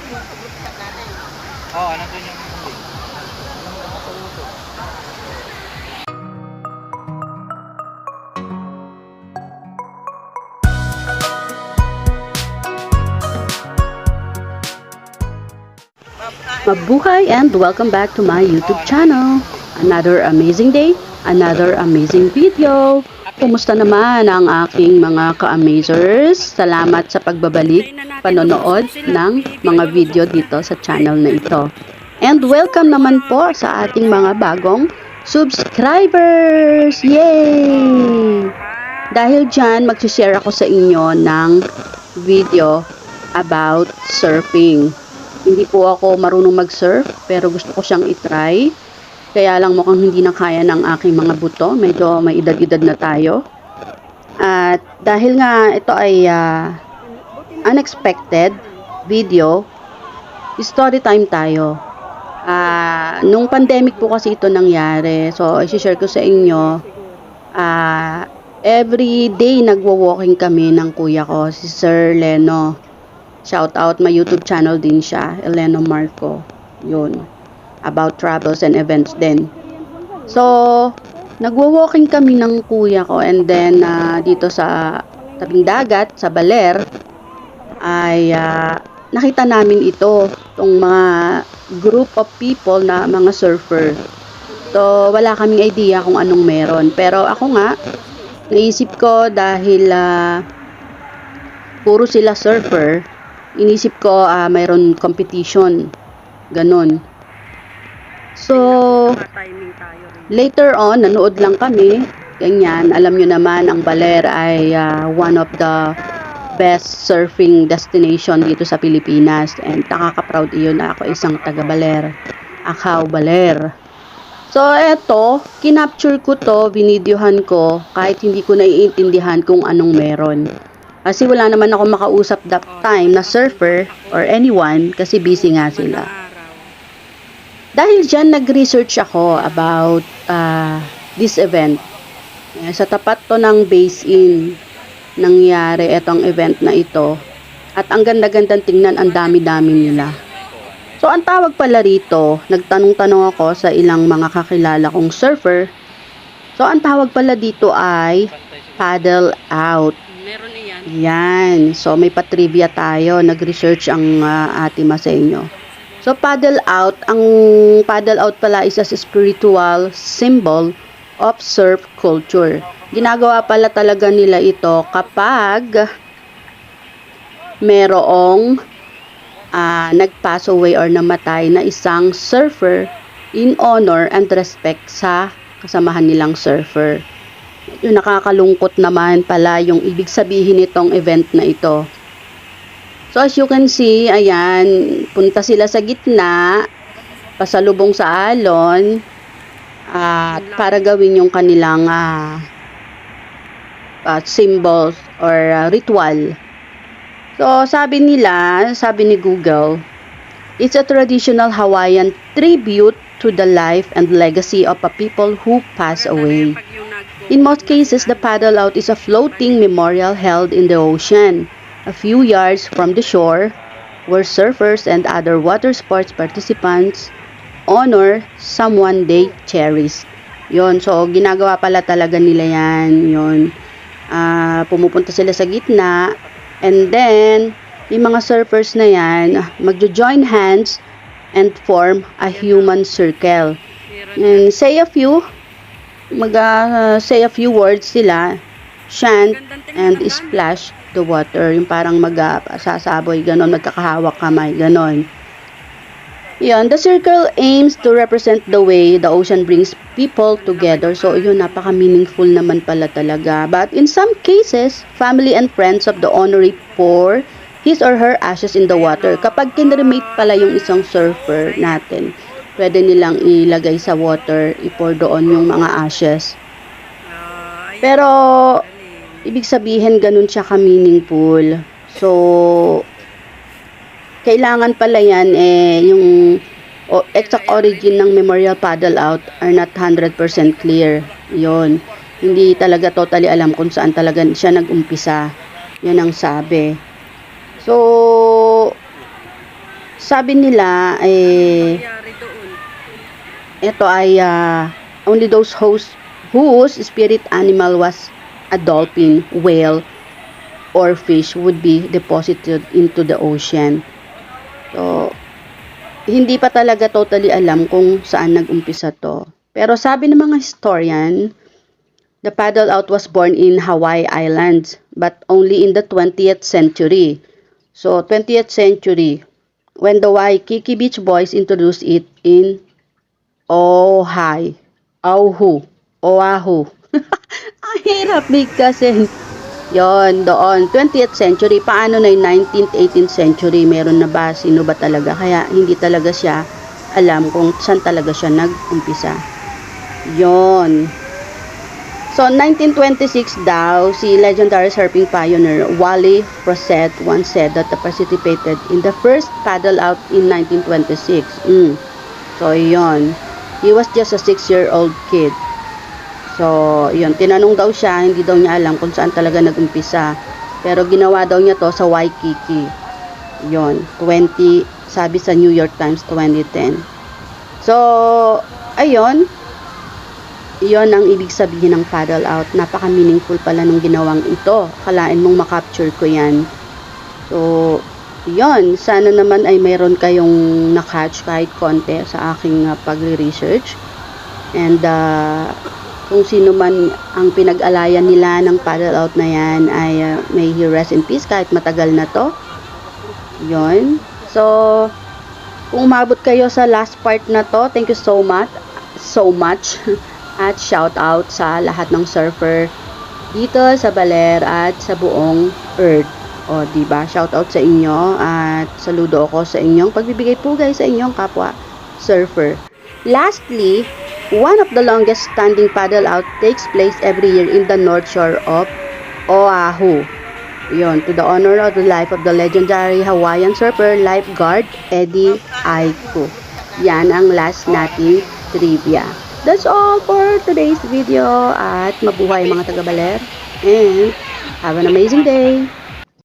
Oo, nandun yung link. Mabuhay and welcome back to my YouTube channel. Another amazing day, another amazing video. Kumusta naman ang aking mga ka-amazers? Salamat sa pagbabalik, panonood ng mga video dito sa channel na ito. And welcome naman po sa ating mga bagong subscribers! Yay! Dahil dyan, mag-share ako sa inyo ng video about surfing. Hindi po ako marunong mag-surf, pero gusto ko siyang itry. Kaya lang mukhang hindi na kaya ng aking mga buto. Medyo may edad-edad na tayo. At dahil nga ito ay unexpected video, story time tayo. Nung pandemic po kasi ito nangyari. So, i-share ko sa inyo. Every day nagwo-walking kami ng kuya ko, si Sir Leno. Shout out, may YouTube channel din siya, Eleno Marco. Yun. About travels and events din. So, nagwo-walking kami ng kuya ko and then dito sa tabing dagat, sa Baler, ay nakita namin itong mga group of people na mga surfer. So, wala kaming idea kung anong meron. Pero ako nga, naisip ko dahil puro sila surfer, inisip ko mayroon competition. Ganon. So, later on, nanood lang kami. Ganyan. Alam nyo naman, ang Baler ay one of the best surfing destination dito sa Pilipinas. And nakaka-proud iyon na ako isang taga-Baler. Akaw Baler. So, eto, kinapture ko to, binidyohan ko, kahit hindi ko naiintindihan kung anong meron. Kasi wala naman ako makausap that time na surfer or anyone kasi busy nga sila. Dahil dyan, nag-research ako about this event. Sa tapat to ng Bays Inn, nangyari itong event na ito. At ang ganda-gandang tingnan, ang dami-dami nila. So, ang tawag pala rito, nagtanong-tanong ako sa ilang mga kakilala kong surfer. So, ang tawag pala dito ay paddle out. Meron iyan. Yan. So, may pa-trivia tayo. Nag-research ang atima sa inyo. So, paddle out. Ang paddle out pala is a spiritual symbol of surf culture. Ginagawa pala talaga nila ito kapag merong nag-pass away or namatay na isang surfer in honor and respect sa kasamahan nilang surfer. Yung nakakalungkot naman pala yung ibig sabihin nitong event na ito. So as you can see, ayan, punta sila sa gitna, pasalubong sa alon, para gawin yung kanilang symbols or ritual. So sabi ni Google, it's a traditional Hawaiian tribute to the life and legacy of a people who pass away. In most cases, the paddle out is a floating memorial held in the ocean, a few yards from the shore, where surfers and other water sports participants honor someone they cherish. Yon, so ginagawa pala talaga nila yan. Yon, pumupunta sila sa gitna, and then yung mga surfers na yan, magjo-join hands and form a human circle. And say a few words sila, chant and splash the water, yung parang sasaboy, ganon, magkakahawak kamay, ganon. Yan, the circle aims to represent the way the ocean brings people together. So yun, napaka-meaningful naman pala talaga. But in some cases, family and friends of the honoree pour his or her ashes in the water. Kapag kinremate pala yung isang surfer natin, pwede nilang ilagay sa water, i-pour doon yung mga ashes. Pero, ibig sabihin, ganun siya ka-meaningful. So, kailangan pala yan, yung exact origin ng memorial paddle out are not 100% clear. Yon, hindi talaga totally alam kung saan talaga siya nag-umpisa. Yan ang sabi. So, sabi nila, ito ay only those whose spirit animal was a dolphin, whale, or fish would be deposited into the ocean. So, hindi pa talaga totally alam kung saan nag-umpisa to. Pero sabi ng mga historian, the paddle out was born in Hawaii Islands, but only in the 20th century. So, 20th century, when the Waikiki Beach Boys introduced it in Oahu. Ang hirap bigkasin. Yon, doon. 20th century. Paano na yung 19th, 18th century? Meron na ba? Sino ba talaga? Kaya hindi talaga siya alam kung saan talaga siya nag-umpisa. Yon. So, 1926 daw, si legendary surfing pioneer Wally Frosset once said that he participated in the first paddle out in 1926. So, yon. He was just a 6-year-old kid. So, yun, tinanong daw siya, hindi daw niya alam kung saan talaga nag-umpisa. Pero ginawa daw niya to sa Waikiki. Yun, sabi sa New York Times 2010. So, ayun, yun ang ibig sabihin ng paddle out. Napaka-meaningful pala nung ginawang ito. Akalain mong makapture ko yan. So, yun, sana naman ay mayroon kayong na-catch kahit konti sa aking pagre-research. And, kung sino man ang pinag-alayan nila ng paddle out na yan ay may he rest in peace kahit matagal na to. Yun. So, kung umabot kayo sa last part na to, thank you so much. At shout out sa lahat ng surfer dito sa Baler at sa buong Earth. O, diba? Shout out sa inyo at saludo ako sa inyong pagbibigay pugay sa inyong kapwa surfer. Lastly, one of the longest standing paddle out takes place every year in the North Shore of Oahu. Yon, to the honor of the life of the legendary Hawaiian surfer lifeguard Eddie Aiku. Yan ang last nating trivia. That's all for today's video at mabuhay mga taga-Baler and have an amazing day.